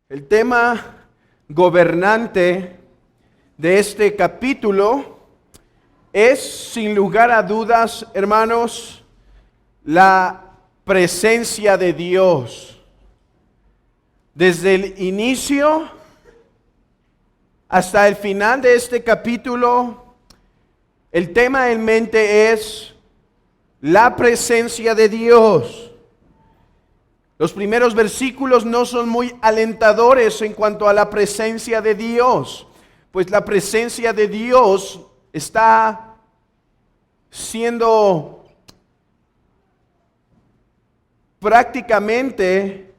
El tema gobernante de este capítulo es, sin lugar a dudas, hermanos, la presencia de Dios. Desde el inicio hasta el final de este capítulo, el tema en mente es la presencia de Dios. Los primeros versículos no son muy alentadores en cuanto a la presencia de Dios, pues la presencia de Dios está siendo prácticamente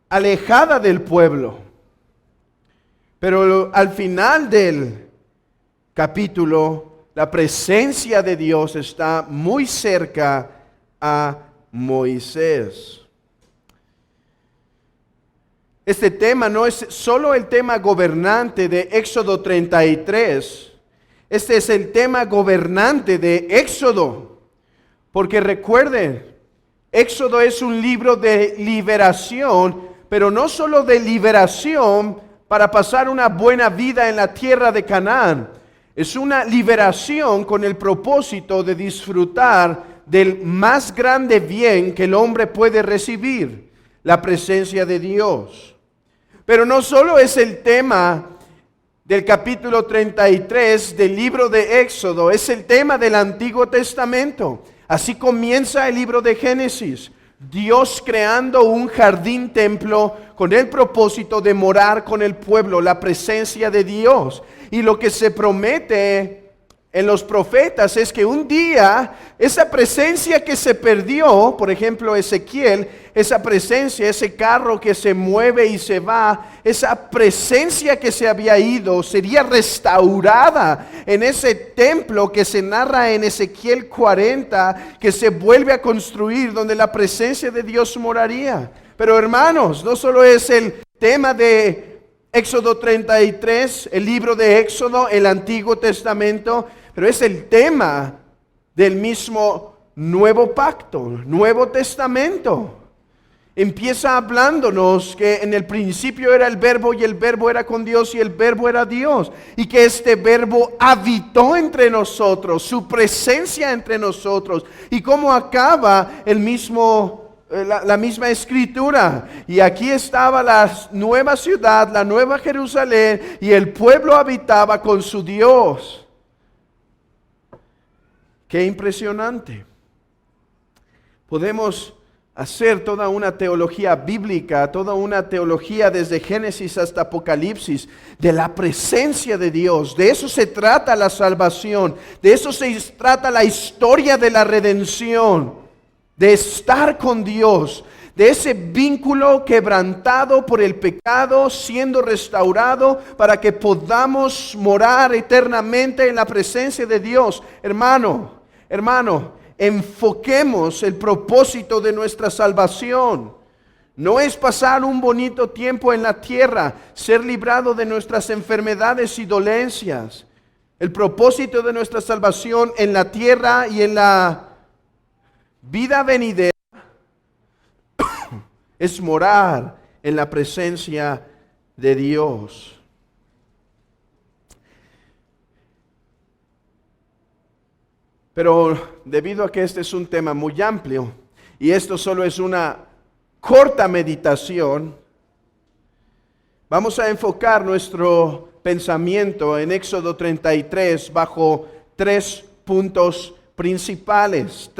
alejada del pueblo. Pero al final del capítulo, la presencia de Dios está muy cerca a Moisés. Este tema no es solo el tema gobernante de Éxodo 33, este es el tema gobernante de Éxodo, porque recuerden, Éxodo es un libro de liberación, pero no solo de liberación para pasar una buena vida en la tierra de Canaán, es una liberación con el propósito de disfrutar del más grande bien que el hombre puede recibir, la presencia de Dios. Pero no solo es el tema del capítulo 33 del libro de Éxodo, es el tema del Antiguo Testamento. Así comienza el libro de Génesis, Dios creando un jardín templo con el propósito de morar con el pueblo, la presencia de Dios. Y lo que se promete en los profetas es que un día esa presencia que se perdió, por ejemplo Ezequiel, esa presencia, ese carro que se mueve y se va, esa presencia que se había ido sería restaurada en ese templo que se narra en Ezequiel 40, que se vuelve a construir, donde la presencia de Dios moraría. Pero hermanos, no solo es el tema de Éxodo 33, el libro de Éxodo, el Antiguo Testamento, pero es el tema del mismo Nuevo Pacto, Nuevo Testamento. Empieza hablándonos que en el principio era el Verbo y el Verbo era con Dios y el Verbo era Dios. Y que este Verbo habitó entre nosotros, su presencia entre nosotros. Y cómo acaba el mismo la misma escritura, y aquí estaba la nueva ciudad, la nueva Jerusalén, y el pueblo habitaba con su Dios. Qué impresionante. Podemos hacer toda una teología bíblica, toda una teología desde Génesis hasta Apocalipsis, de la presencia de Dios. De eso se trata la salvación, de eso se trata la historia de la redención. De estar con Dios, de ese vínculo quebrantado por el pecado, siendo restaurado para que podamos morar eternamente en la presencia de Dios. Hermano, enfoquemos el propósito de nuestra salvación. No es pasar un bonito tiempo en la tierra, ser librado de nuestras enfermedades y dolencias. El propósito de nuestra salvación en la tierra y en la vida venidera es morar en la presencia de Dios. Pero debido a que este es un tema muy amplio y esto solo es una corta meditación, vamos a enfocar nuestro pensamiento en Éxodo 33 bajo tres puntos principales,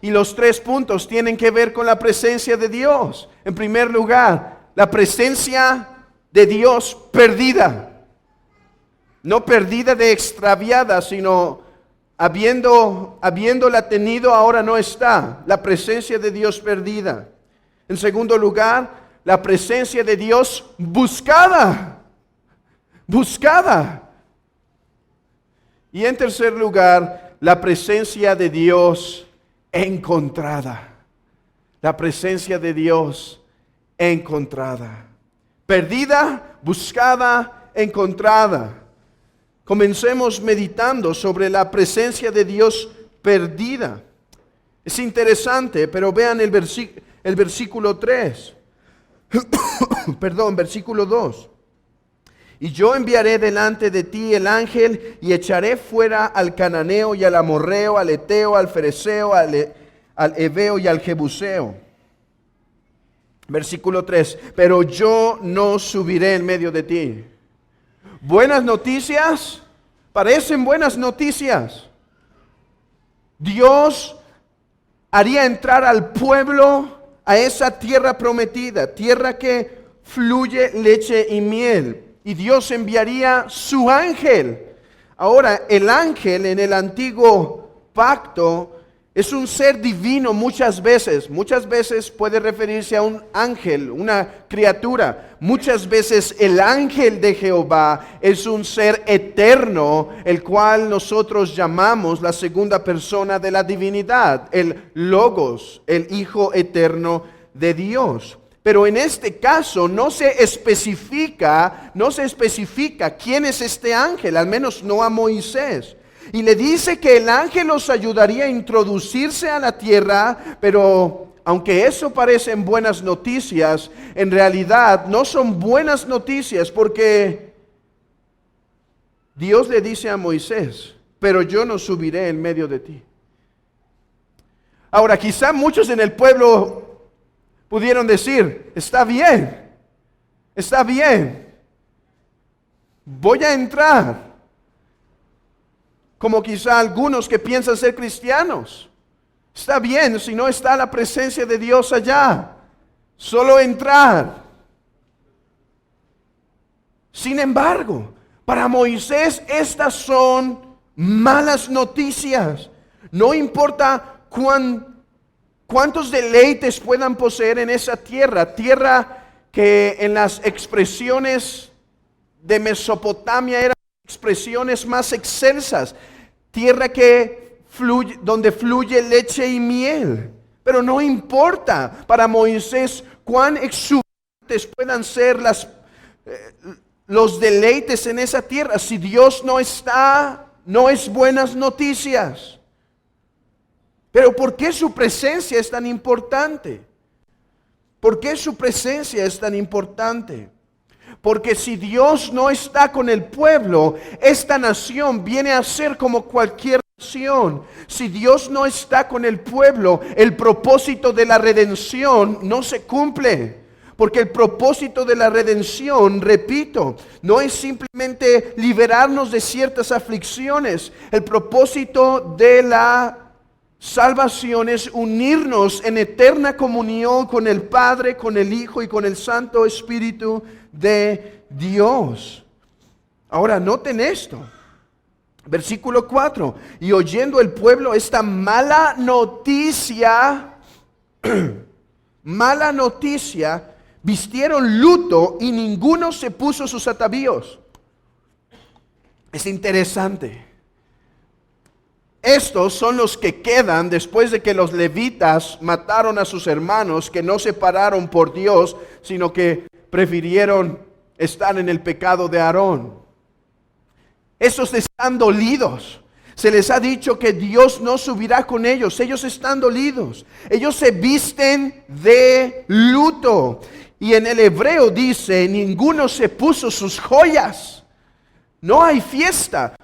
y los 3 puntos tienen que ver con la presencia de Dios. En primer lugar, la presencia de Dios perdida, no perdida de extraviada, sino habiéndola tenido ahora no está, la presencia de Dios perdida. En segundo lugar, la presencia de Dios buscada. Y en tercer lugar, la presencia de Dios encontrada. La presencia de Dios encontrada. Perdida, buscada, encontrada. Comencemos meditando sobre la presencia de Dios perdida. Es interesante, pero vean el versículo 3. Perdón, versículo 2. Y yo enviaré delante de ti el ángel y echaré fuera al cananeo y al amorreo, al eteo, al fereceo, al heveo y al jebuseo. Versículo 3. Pero yo no subiré en medio de ti. Buenas noticias, parecen buenas noticias. Dios haría entrar al pueblo a esa tierra prometida, tierra que fluye leche y miel. Y Dios enviaría su ángel. Ahora, el ángel en el antiguo pacto es un ser divino muchas veces. Muchas veces puede referirse a un ángel, una criatura. Muchas veces el ángel de Jehová es un ser eterno, el cual nosotros llamamos la segunda persona de la divinidad, el Logos, el Hijo eterno de Dios. Pero en este caso no se especifica quién es este ángel, al menos no a Moisés. Y le dice que el ángel los ayudaría a introducirse a la tierra, pero aunque eso parecen buenas noticias, en realidad no son buenas noticias, porque Dios le dice a Moisés, pero yo no subiré en medio de ti. Ahora, quizá muchos en el pueblo pudieron decir, está bien, voy a entrar. Como quizá algunos que piensan ser cristianos. Está bien, si no está la presencia de Dios allá, solo entrar. Sin embargo, para Moisés estas son malas noticias. No importa cuántos deleites puedan poseer en esa tierra que en las expresiones de Mesopotamia eran expresiones más excelsas, tierra donde fluye leche y miel. Pero no importa para Moisés cuán exuberantes puedan ser los deleites en esa tierra. Si Dios no está, no es buenas noticias. Pero ¿por qué su presencia es tan importante? ¿Por qué su presencia es tan importante? Porque si Dios no está con el pueblo, esta nación viene a ser como cualquier nación. Si Dios no está con el pueblo, el propósito de la redención no se cumple. Porque el propósito de la redención, repito, no es simplemente liberarnos de ciertas aflicciones. El propósito de la salvación es unirnos en eterna comunión con el Padre, con el Hijo y con el Santo Espíritu de Dios. Ahora noten esto. Versículo 4. Y oyendo el pueblo esta mala noticia, vistieron luto y ninguno se puso sus atavíos. Es interesante. Estos son los que quedan después de que los levitas mataron a sus hermanos, que no se pararon por Dios, sino que prefirieron estar en el pecado de Aarón. Esos están dolidos. Se les ha dicho que Dios no subirá con ellos. Ellos están dolidos. Ellos se visten de luto. Y en el hebreo dice, ninguno se puso sus joyas. No hay fiesta.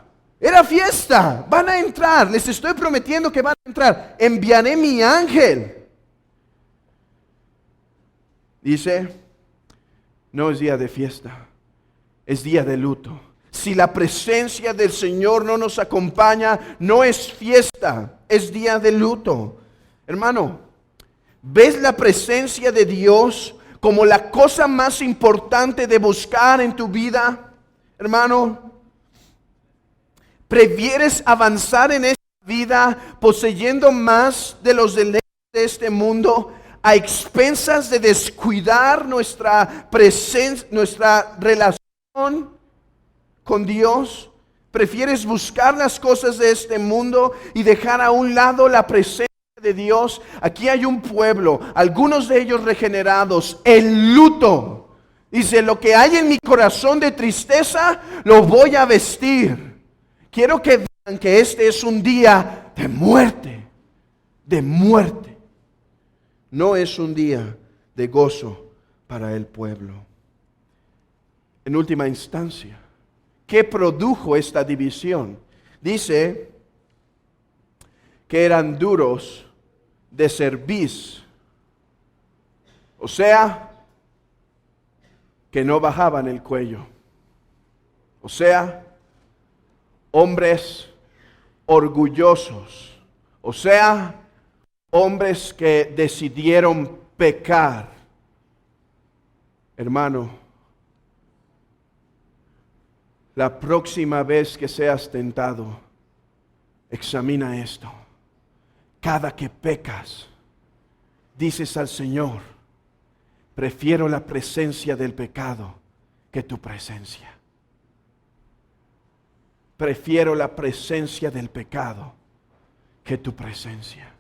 Era fiesta, van a entrar, les estoy prometiendo que van a entrar. Enviaré mi ángel. Dice, no es día de fiesta, es día de luto. Si la presencia del Señor no nos acompaña, no es fiesta, es día de luto. Hermano, ¿ves la presencia de Dios como la cosa más importante de buscar en tu vida? Hermano, ¿prefieres avanzar en esta vida poseyendo más de los deleites de este mundo a expensas de descuidar nuestra presencia, nuestra relación con Dios? ¿Prefieres buscar las cosas de este mundo y dejar a un lado la presencia de Dios? Aquí hay un pueblo, algunos de ellos regenerados, en luto. Dice, lo que hay en mi corazón de tristeza, lo voy a vestir. Quiero que vean que este es un día de muerte, de muerte. No es un día de gozo para el pueblo. En última instancia, ¿qué produjo esta división? Dice que eran duros de cerviz, o sea, que no bajaban el cuello, o sea, hombres orgullosos, o sea, hombres que decidieron pecar. Hermano, la próxima vez que seas tentado, examina esto. Cada que pecas, dices al Señor, prefiero la presencia del pecado que tu presencia. Prefiero la presencia del pecado que tu presencia.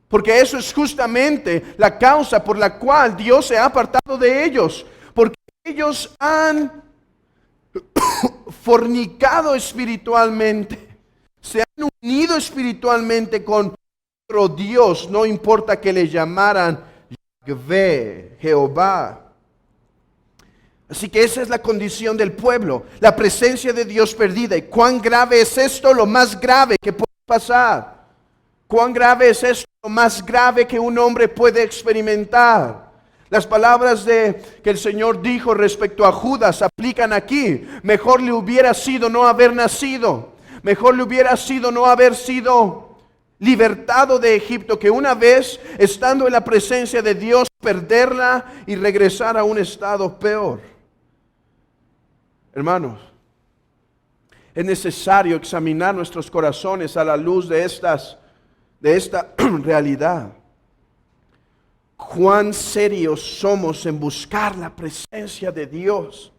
Porque eso es justamente la causa por la cual Dios se ha apartado de ellos. Porque ellos han fornicado espiritualmente. Se han unido espiritualmente con otro Dios. No importa que le llamaran Yahvé, Jehová. Así que esa es la condición del pueblo. La presencia de Dios perdida. ¿Y cuán grave es esto? Lo más grave que puede pasar. ¿Cuán grave es esto? Lo más grave que un hombre puede experimentar. Las palabras que el Señor dijo respecto a Judas aplican aquí. Mejor le hubiera sido no haber nacido. Mejor le hubiera sido no haber sido libertado de Egipto, que una vez estando en la presencia de Dios, perderla y regresar a un estado peor. Hermanos, es necesario examinar nuestros corazones a la luz de esta realidad. Cuán serios somos en buscar la presencia de Dios.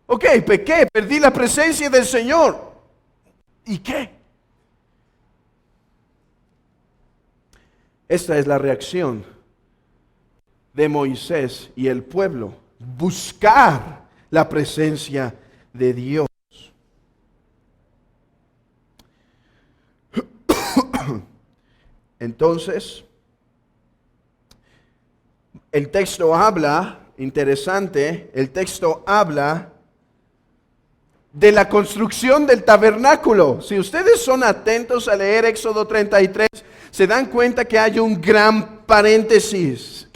Ok, pequé, perdí la presencia del Señor. ¿Y qué? Esta es la reacción de Moisés y el pueblo. Buscar la presencia de Dios. Entonces, el texto habla, interesante, el texto habla de la construcción del tabernáculo. Si ustedes son atentos a leer Éxodo 33, se dan cuenta que hay un gran paréntesis,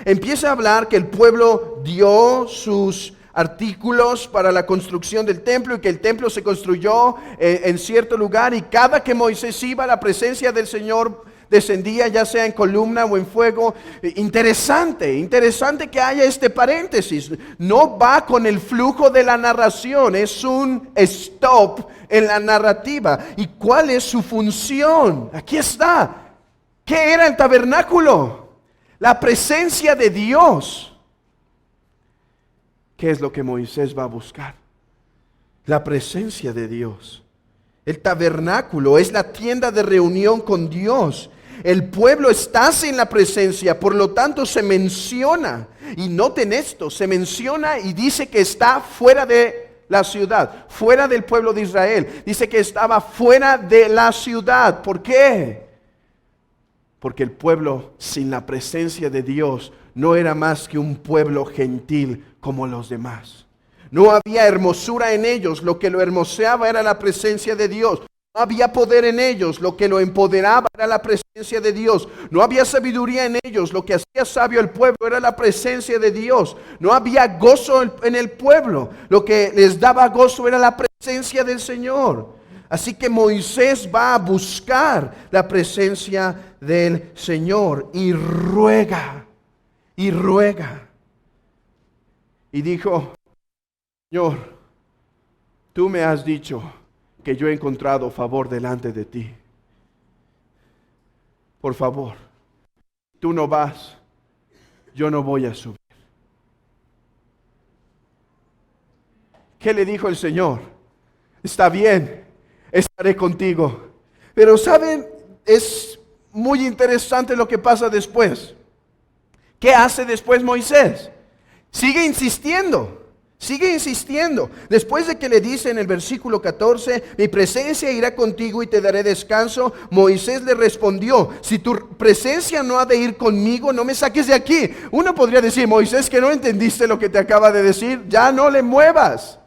Empieza a hablar que el pueblo dio sus artículos para la construcción del templo y que el templo se construyó en cierto lugar, y cada que Moisés iba, la presencia del Señor descendía, ya sea en columna o en fuego. Interesante que haya este paréntesis. No va con el flujo de la narración, es un stop en la narrativa. ¿Y cuál es su función? Aquí está. ¿Qué era el tabernáculo? La presencia de Dios. ¿Qué es lo que Moisés va a buscar? La presencia de Dios. El tabernáculo es la tienda de reunión con Dios. El pueblo está sin la presencia, por lo tanto se menciona. Y noten esto, se menciona y dice que está fuera de la ciudad, fuera del pueblo de Israel. Dice que estaba fuera de la ciudad. ¿Por qué? Porque el pueblo sin la presencia de Dios no era más que un pueblo gentil como los demás. No había hermosura en ellos, lo que lo hermoseaba era la presencia de Dios. No había poder en ellos, lo que lo empoderaba era la presencia de Dios. No había sabiduría en ellos, lo que hacía sabio al pueblo era la presencia de Dios. No había gozo en el pueblo, lo que les daba gozo era la presencia del Señor. Así que Moisés va a buscar la presencia del Señor y ruega. Y dijo: Señor, tú me has dicho que yo he encontrado favor delante de ti. Por favor, tú no vas, yo no voy a subir. ¿Qué le dijo el Señor? Está bien, estaré contigo. Pero ¿saben? Es muy interesante lo que pasa después. ¿Qué hace después Moisés? Sigue insistiendo. Sigue insistiendo. Después de que le dice en el versículo 14, mi presencia irá contigo y te daré descanso, Moisés le respondió, si tu presencia no ha de ir conmigo, no me saques de aquí. Uno podría decir, Moisés, que no entendiste lo que te acaba de decir, ya no le muevas.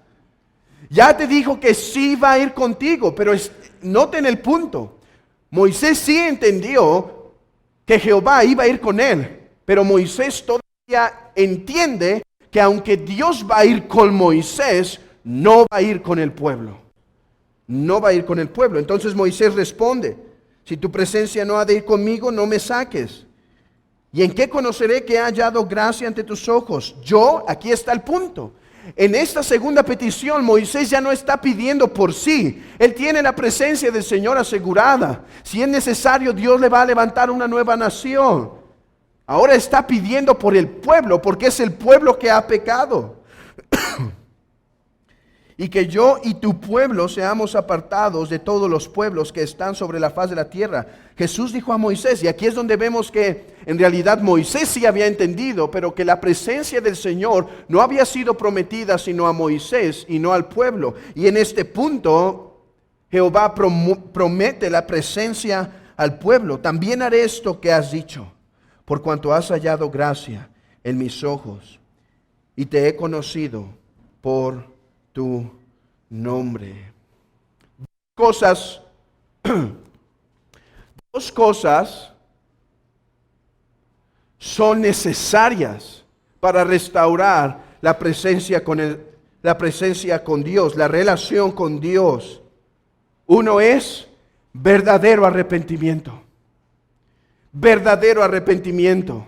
Ya te dijo que sí va a ir contigo, pero noten el punto. Moisés sí entendió que Jehová iba a ir con él, pero Moisés todavía entiende que aunque Dios va a ir con Moisés, no va a ir con el pueblo. No va a ir con el pueblo. Entonces Moisés responde, si tu presencia no ha de ir conmigo, no me saques. ¿Y en qué conoceré que he hallado gracia ante tus ojos? Yo, aquí está el punto. En esta segunda petición, Moisés ya no está pidiendo por sí. Él tiene la presencia del Señor asegurada. Si es necesario, Dios le va a levantar una nueva nación. Ahora está pidiendo por el pueblo, porque es el pueblo que ha pecado. Y que yo y tu pueblo seamos apartados de todos los pueblos que están sobre la faz de la tierra. Jesús dijo a Moisés, y aquí es donde vemos que en realidad Moisés sí había entendido, pero que la presencia del Señor no había sido prometida sino a Moisés y no al pueblo. Y en este punto Jehová promete la presencia al pueblo. También haré esto que has dicho, por cuanto has hallado gracia en mis ojos y te he conocido por tu nombre. Dos cosas son necesarias para restaurar la presencia con Dios, la relación con Dios. Uno es verdadero arrepentimiento. Verdadero arrepentimiento.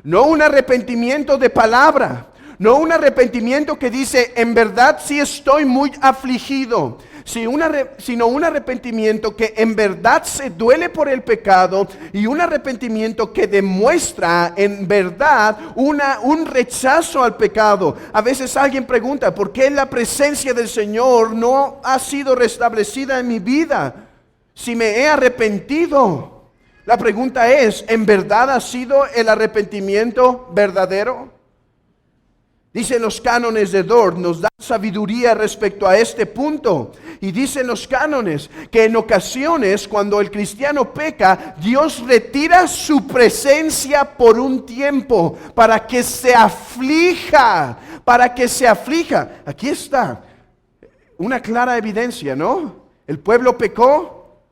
No un arrepentimiento de palabra. No un arrepentimiento que dice, en verdad sí estoy muy afligido, sino un arrepentimiento que en verdad se duele por el pecado y un arrepentimiento que demuestra en verdad un rechazo al pecado. A veces alguien pregunta, ¿por qué la presencia del Señor no ha sido restablecida en mi vida si me he arrepentido? La pregunta es, ¿en verdad ha sido el arrepentimiento verdadero? Dicen los cánones de Dort, nos dan sabiduría respecto a este punto. Y dicen los cánones que en ocasiones cuando el cristiano peca, Dios retira su presencia por un tiempo para que se aflija, Aquí está una clara evidencia, ¿no? El pueblo pecó.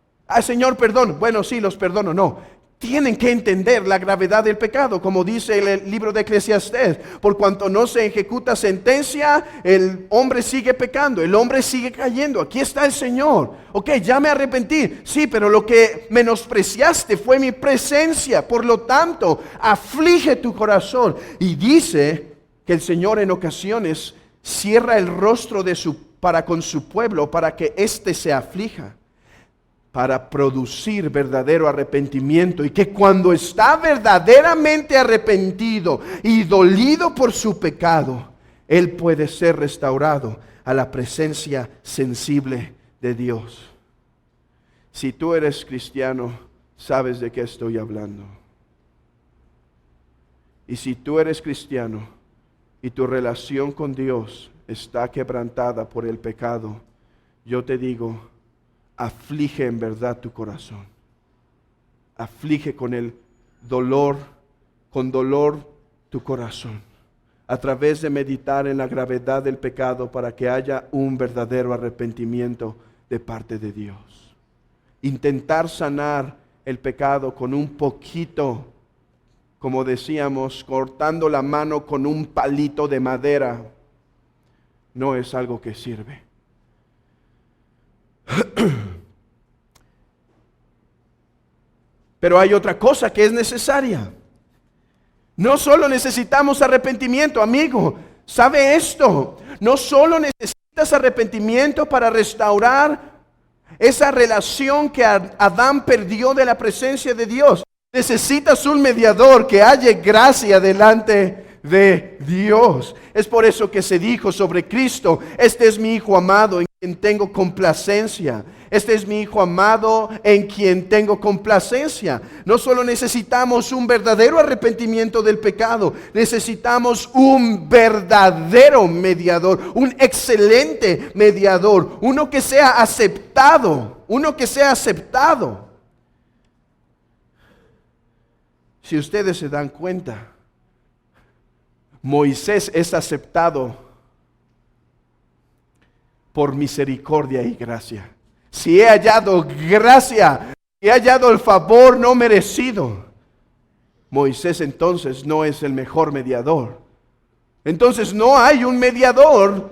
Señor, perdón. Bueno, sí, los perdono. No. Tienen que entender la gravedad del pecado, como dice el libro de Eclesiastés. Por cuanto no se ejecuta sentencia, el hombre sigue pecando, el hombre sigue cayendo. Aquí está el Señor. Ok, ya me arrepentí. Sí, pero lo que menospreciaste fue mi presencia. Por lo tanto, aflige tu corazón. Y dice que el Señor en ocasiones cierra el rostro para con su pueblo, para que éste se aflija, para producir verdadero arrepentimiento, y que cuando está verdaderamente arrepentido y dolido por su pecado, él puede ser restaurado a la presencia sensible de Dios. Si tú eres cristiano, sabes de qué estoy hablando. Y si tú eres cristiano y tu relación con Dios está quebrantada por el pecado, yo te digo, aflige en verdad tu corazón. Aflige con dolor tu corazón, a través de meditar en la gravedad del pecado, para que haya un verdadero arrepentimiento de parte de Dios. Intentar sanar el pecado con un poquito, como decíamos, cortando la mano con un palito de madera, no es algo que sirve. Pero hay otra cosa que es necesaria. No solo necesitamos arrepentimiento, amigo. ¿Sabe esto? No solo necesitas arrepentimiento para restaurar esa relación que Adán perdió de la presencia de Dios. Necesitas un mediador que halle gracia delante de Dios. Es por eso que se dijo sobre Cristo, este es mi Hijo amado, en quien tengo complacencia. Este es mi Hijo amado en quien tengo complacencia. No solo necesitamos un verdadero arrepentimiento del pecado, necesitamos un verdadero mediador, un excelente mediador, uno que sea aceptado, Si ustedes se dan cuenta, Moisés es aceptado por misericordia y gracia. Si he hallado gracia, si he hallado el favor no merecido, Moisés entonces no es el mejor mediador. Entonces no hay un mediador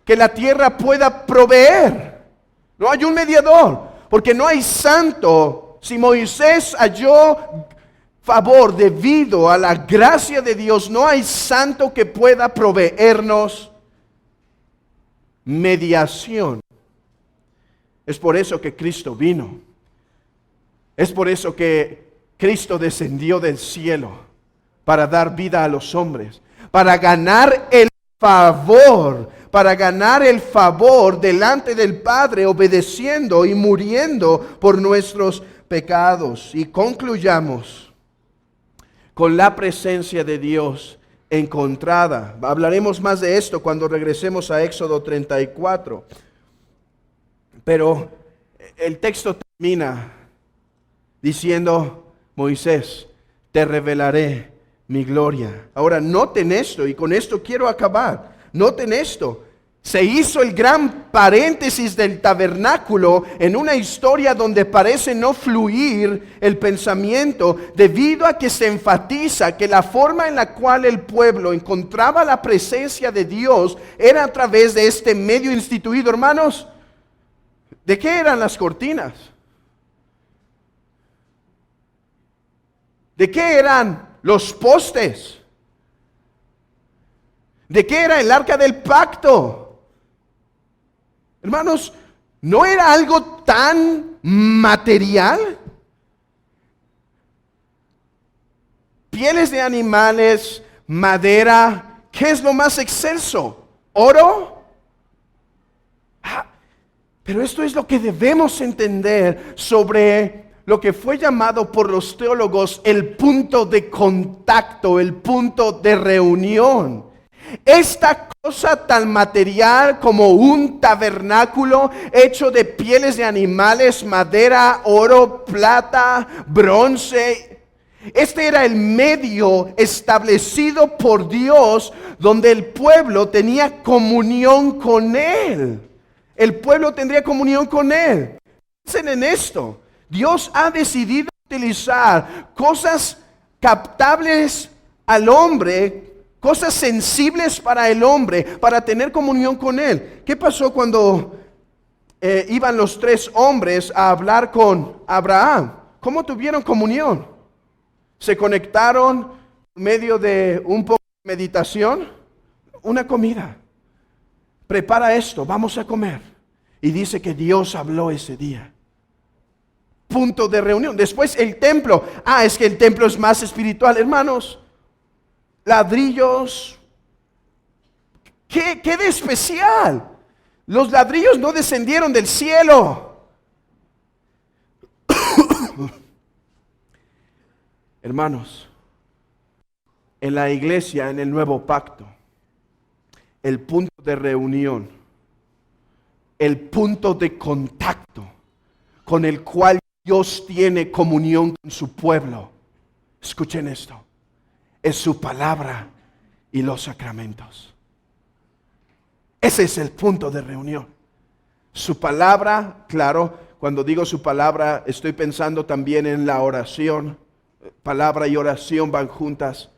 que la tierra pueda proveer. No hay un mediador, porque no hay santo. Si Moisés halló favor debido a la gracia de Dios, no hay santo que pueda proveernos mediación. Es por eso que Cristo vino. Es por eso que Cristo descendió del cielo para dar vida a los hombres, para ganar el favor delante del Padre, obedeciendo y muriendo por nuestros pecados. Y concluyamos con la presencia de Dios encontrada. Hablaremos más de esto cuando regresemos a Éxodo 34. Pero el texto termina diciendo: Moisés, te revelaré mi gloria. Ahora noten esto, y con esto quiero acabar. Noten esto. Se hizo el gran paréntesis del tabernáculo en una historia donde parece no fluir el pensamiento, debido a que se enfatiza que la forma en la cual el pueblo encontraba la presencia de Dios era a través de este medio instituido. Hermanos, ¿de qué eran las cortinas? ¿De qué eran los postes? ¿De qué era el arca del pacto? Hermanos, ¿no era algo tan material? Pieles de animales, madera, ¿qué es lo más excelso? ¿Oro? Pero esto es lo que debemos entender sobre lo que fue llamado por los teólogos el punto de contacto, el punto de reunión. Esta cosa tan material como un tabernáculo hecho de pieles de animales, madera, oro, plata, bronce. Este era el medio establecido por Dios donde el pueblo tenía comunión con Él. El pueblo tendría comunión con Él. Piensen en esto. Dios ha decidido utilizar cosas captables al hombre, cosas sensibles para el hombre, para tener comunión con Él. ¿Qué pasó cuando iban los tres hombres a hablar con Abraham? ¿Cómo tuvieron comunión? ¿Se conectaron en medio de un poco de meditación? Una comida. Prepara esto, vamos a comer. Y dice que Dios habló ese día. Punto de reunión. Después el templo. Es que el templo es más espiritual, hermanos. Ladrillos. ¿Qué de especial? Los ladrillos no descendieron del cielo. Hermanos, en la iglesia, en el nuevo pacto, el punto de reunión, el punto de contacto con el cual Dios tiene comunión con su pueblo, escuchen esto, es su palabra y los sacramentos. Ese es el punto de reunión. Su palabra, claro, cuando digo su palabra, estoy pensando también en la oración. Palabra y oración van juntas,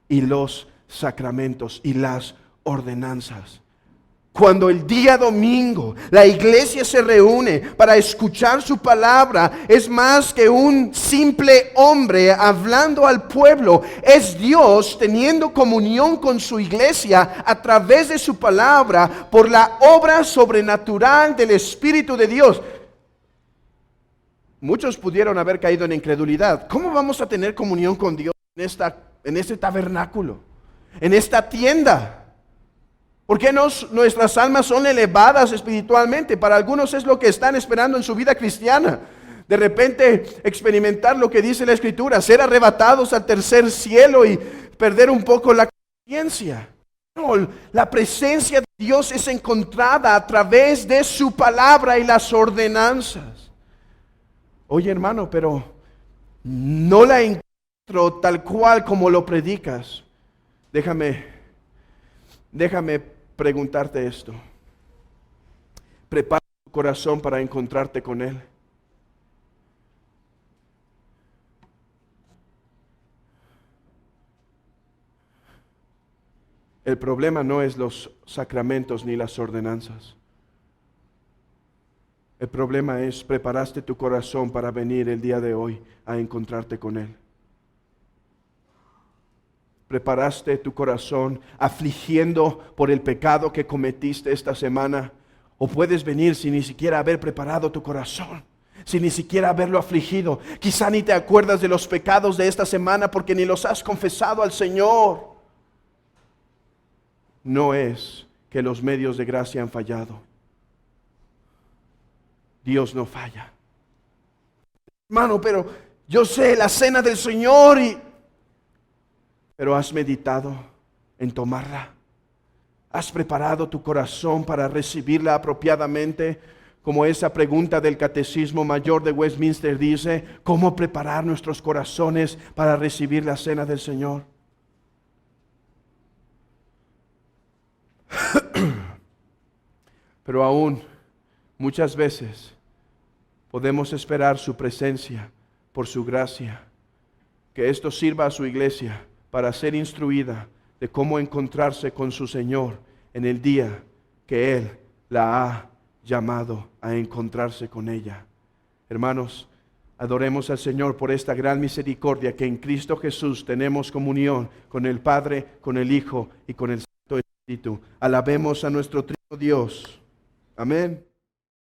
y los sacramentos y las ordenanzas. Cuando el día domingo la iglesia se reúne para escuchar su palabra, es más que un simple hombre hablando al pueblo. Es Dios teniendo comunión con su iglesia a través de su palabra por la obra sobrenatural del Espíritu de Dios. Muchos pudieron haber caído en incredulidad. ¿Cómo vamos a tener comunión con Dios en este tabernáculo, en esta tienda? ¿Por qué nuestras almas son elevadas espiritualmente? Para algunos es lo que están esperando en su vida cristiana. De repente experimentar lo que dice la Escritura, ser arrebatados al tercer cielo y perder un poco la conciencia. No, la presencia de Dios es encontrada a través de su palabra y las ordenanzas. Oye, hermano, pero no la encuentro tal cual como lo predicas. Déjame preguntarte esto. Prepara tu corazón para encontrarte con Él. El problema no es los sacramentos ni las ordenanzas. El problema es, preparaste tu corazón para venir el día de hoy a encontrarte con Él. Preparaste tu corazón afligiendo por el pecado que cometiste esta semana. O puedes venir sin ni siquiera haber preparado tu corazón, sin ni siquiera haberlo afligido. Quizá ni te acuerdas de los pecados de esta semana porque ni los has confesado al Señor. No es que los medios de gracia han fallado. Dios no falla. Hermano, pero yo sé la cena del Señor pero has meditado en tomarla. Has preparado tu corazón para recibirla apropiadamente, como esa pregunta del Catecismo Mayor de Westminster dice: ¿cómo preparar nuestros corazones para recibir la cena del Señor? Pero aún muchas veces podemos esperar su presencia por su gracia, que esto sirva a su iglesia para ser instruida de cómo encontrarse con su Señor en el día que Él la ha llamado a encontrarse con ella. Hermanos, adoremos al Señor por esta gran misericordia que en Cristo Jesús tenemos comunión con el Padre, con el Hijo y con el Santo Espíritu. Alabemos a nuestro Trino Dios. Amén.